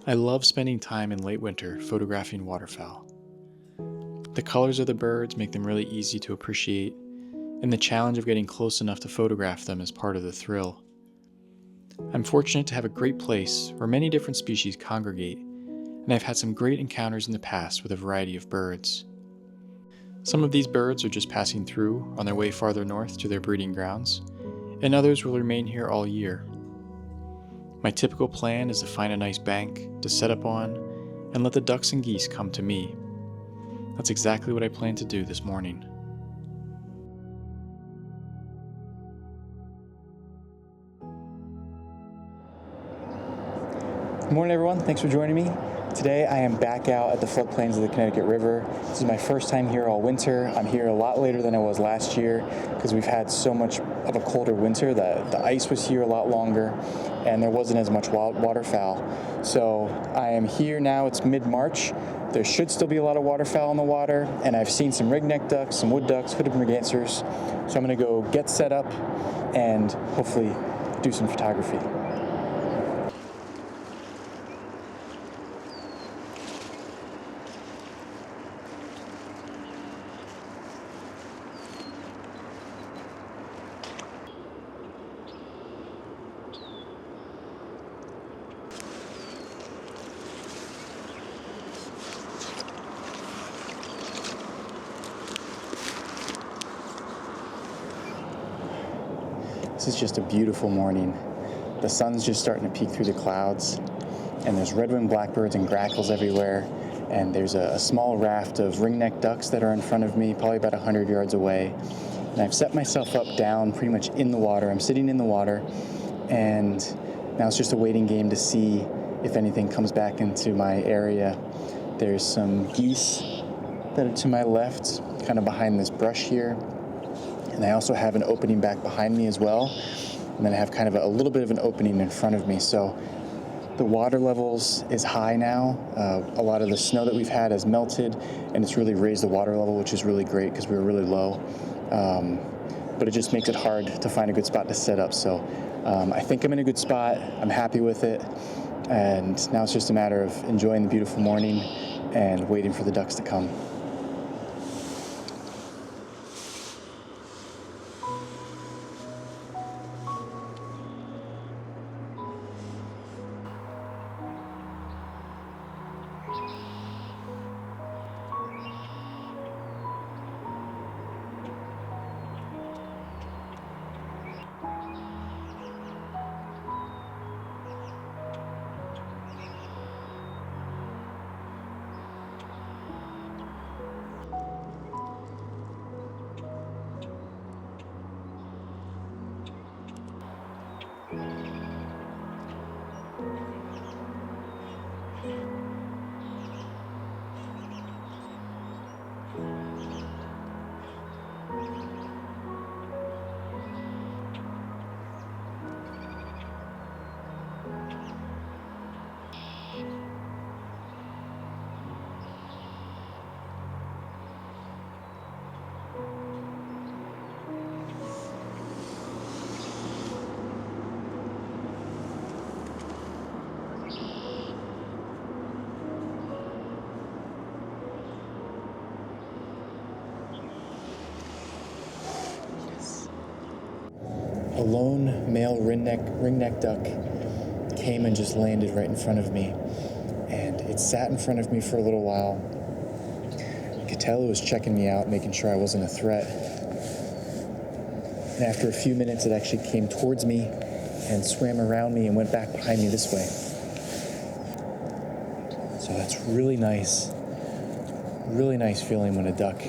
I love spending time in late winter photographing waterfowl. The colors of the birds make them really easy to appreciate, and the challenge of getting close enough to photograph them is part of the thrill. I'm fortunate to have a great place where many different species congregate, and I've had some great encounters in the past with a variety of birds. Some of these birds are just passing through on their way farther north to their breeding grounds, and others will remain here all year. My typical plan is to find a nice bank to set up on and let the ducks and geese come to me. That's exactly what I plan to do this morning. Good morning, everyone. Thanks for joining me. Today I am back out at the floodplains of the Connecticut River. This is my first time here all winter. I'm here a lot later than I was last year because we've had so much of a colder winter that the ice was here a lot longer and there wasn't as much waterfowl. So I am here now. It's mid-March. There should still be a lot of waterfowl in the water, and I've seen some ringneck ducks, some wood ducks, hooded mergansers. So I'm going to go get set up and hopefully do some photography. This is just a beautiful morning. The sun's just starting to peek through the clouds, and there's red-winged blackbirds and grackles everywhere, and there's a small raft of ringneck ducks that are in front of me, probably about 100 yards away. And I've set myself up down pretty much in the water. I'm sitting in the water, and now it's just a waiting game to see if anything comes back into my area. There's some geese that are to my left, kind of behind this brush here. And I also have an opening back behind me as well. And then I have kind of a little bit of an opening in front of me. So the water levels is high now. A lot of the snow that we've had has melted, and it's really raised the water level, which is really great because we were really low. But it just makes it hard to find a good spot to set up. So I think I'm in a good spot. I'm happy with it. And now it's just a matter of enjoying the beautiful morning and waiting for the ducks to come. A lone male ringneck duck came and just landed right in front of me, and it sat in front of me for a little while. I could tell it was checking me out, making sure I wasn't a threat. And after a few minutes, it actually came towards me and swam around me and went back behind me this way. So that's really nice feeling when a duck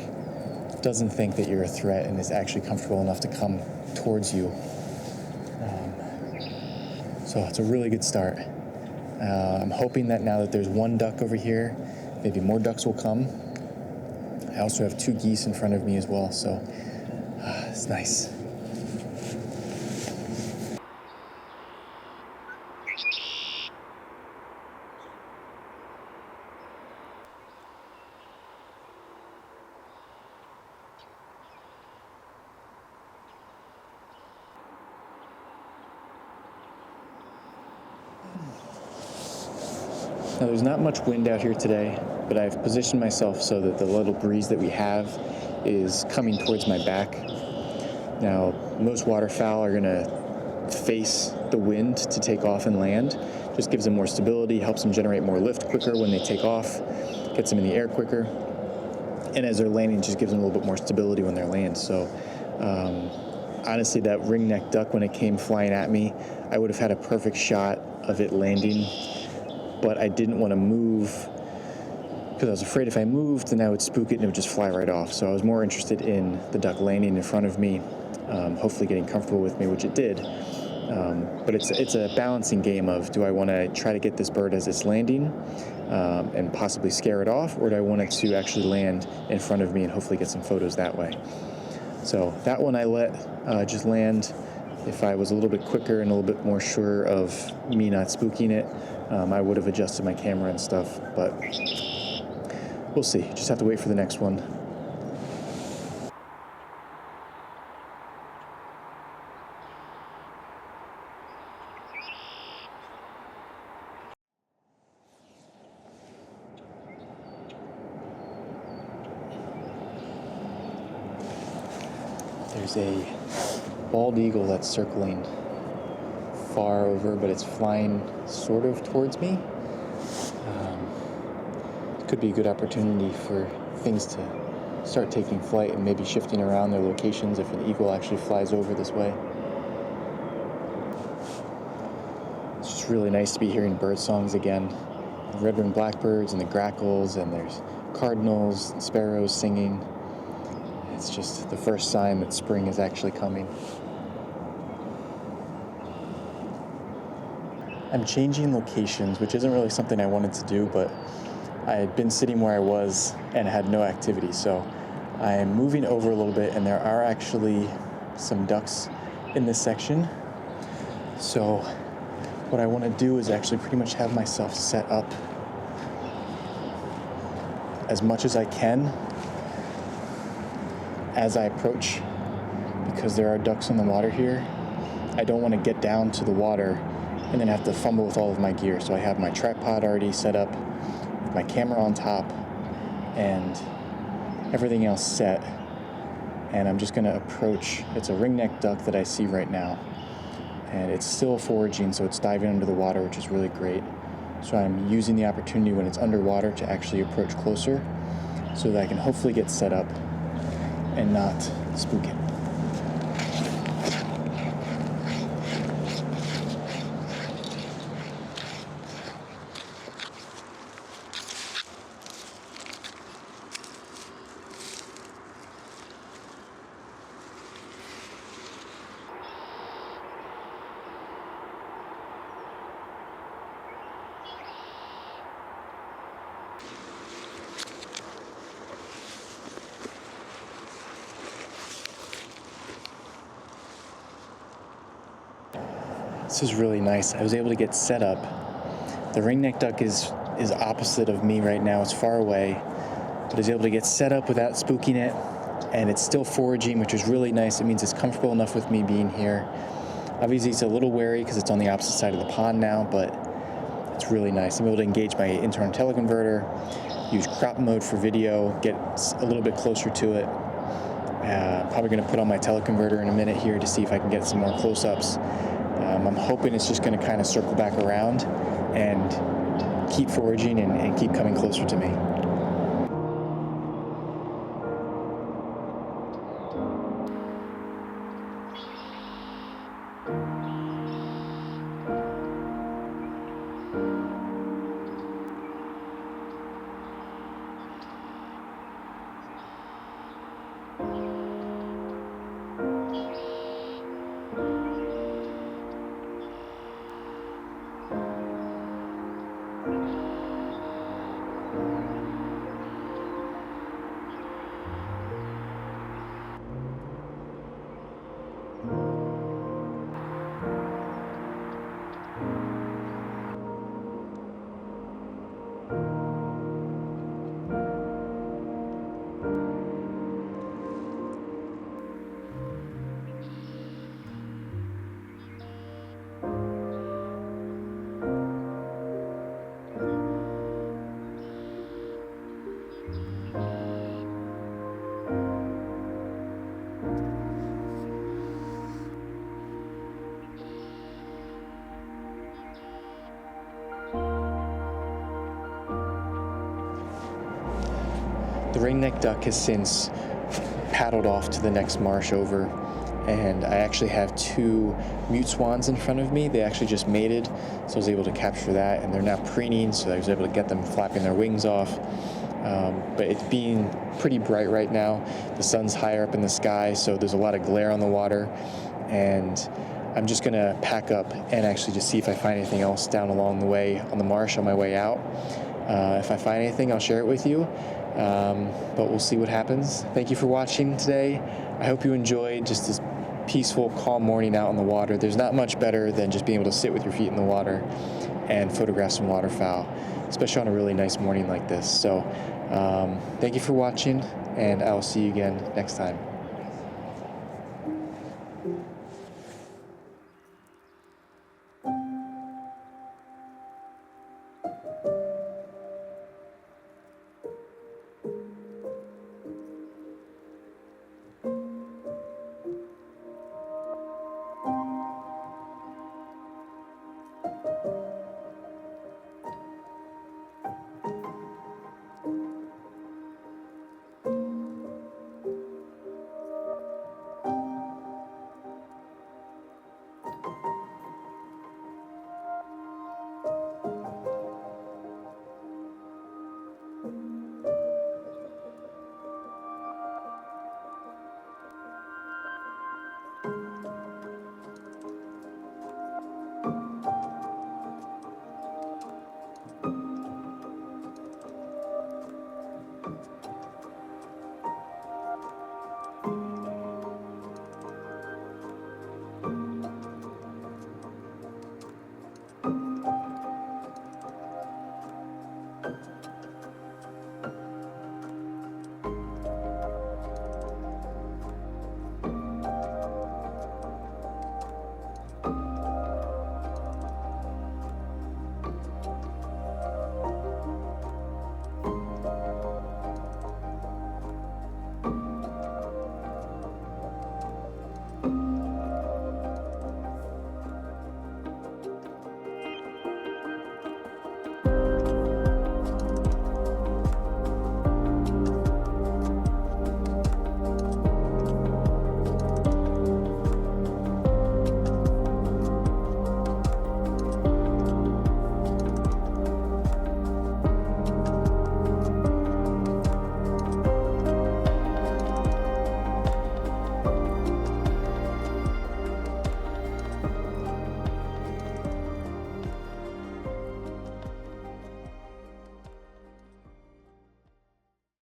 doesn't think that you're a threat and is actually comfortable enough to come towards you. So it's a really good start. I'm hoping that now that there's one duck over here, maybe more ducks will come. I also have 2 geese in front of me as well, so it's nice. Now there's not much wind out here today, but I've positioned myself so that the little breeze that we have is coming towards my back. Now, most waterfowl are gonna face the wind to take off and land. Just gives them more stability, helps them generate more lift quicker when they take off, gets them in the air quicker. And as they're landing, just gives them a little bit more stability when they're land. So honestly, that ringneck duck, when it came flying at me, I would have had a perfect shot of it landing, but I didn't want to move because I was afraid if I moved, then I would spook it and it would just fly right off. So I was more interested in the duck landing in front of me, hopefully getting comfortable with me, which it did. But it's a balancing game of, do I want to try to get this bird as it's landing and possibly scare it off, or do I want it to actually land in front of me and hopefully get some photos that way? So that one I let just land. If I was a little bit quicker and a little bit more sure of me not spooking it, I would have adjusted my camera and stuff, but we'll see. Just have to wait for the next one. There's a bald eagle that's circling far over, but it's flying sort of towards me. It could be a good opportunity for things to start taking flight and maybe shifting around their locations if an eagle actually flies over this way. It's just really nice to be hearing bird songs again. The red-winged blackbirds and the grackles, and there's cardinals and sparrows singing. It's just the first sign that spring is actually coming. I'm changing locations, which isn't really something I wanted to do, but I had been sitting where I was and had no activity. So I'm moving over a little bit, and there are actually some ducks in this section. So what I want to do is actually pretty much have myself set up as much as I can as I approach, because there are ducks in the water here. I don't want to get down to the water and then have to fumble with all of my gear. So I have my tripod already set up, with my camera on top, and everything else set. And I'm just going to approach. It's a ringneck duck that I see right now, and it's still foraging, so it's diving under the water, which is really great. So I'm using the opportunity when it's underwater to actually approach closer so that I can hopefully get set up and not spook it. This is really nice. I was able to get set up. The ringneck duck is opposite of me right now. It's far away, but I was able to get set up without spooking it, and it's still foraging, which is really nice. It means it's comfortable enough with me being here. Obviously, it's a little wary because it's on the opposite side of the pond now, but it's really nice. I'm able to engage my internal teleconverter, use crop mode for video, get a little bit closer to it. Probably going to put on my teleconverter in a minute here to see if I can get some more close-ups. I'm hoping it's just going to kind of circle back around and keep foraging and keep coming closer to me. The ringneck duck has since paddled off to the next marsh over, and I actually have 2 mute swans in front of me. They actually just mated, so I was able to capture that, and they're now preening, so I was able to get them flapping their wings off. But it's being pretty bright right now. The sun's higher up in the sky, so there's a lot of glare on the water, and I'm just gonna pack up and actually just see if I find anything else down along the way on the marsh on my way out. If I find anything, I'll share it with you, but we'll see what happens. Thank you for watching today. I hope you enjoyed just this peaceful, calm morning out on the water. There's not much better than just being able to sit with your feet in the water and photograph some waterfowl, especially on a really nice morning like this. So thank you for watching, and I will see you again next time.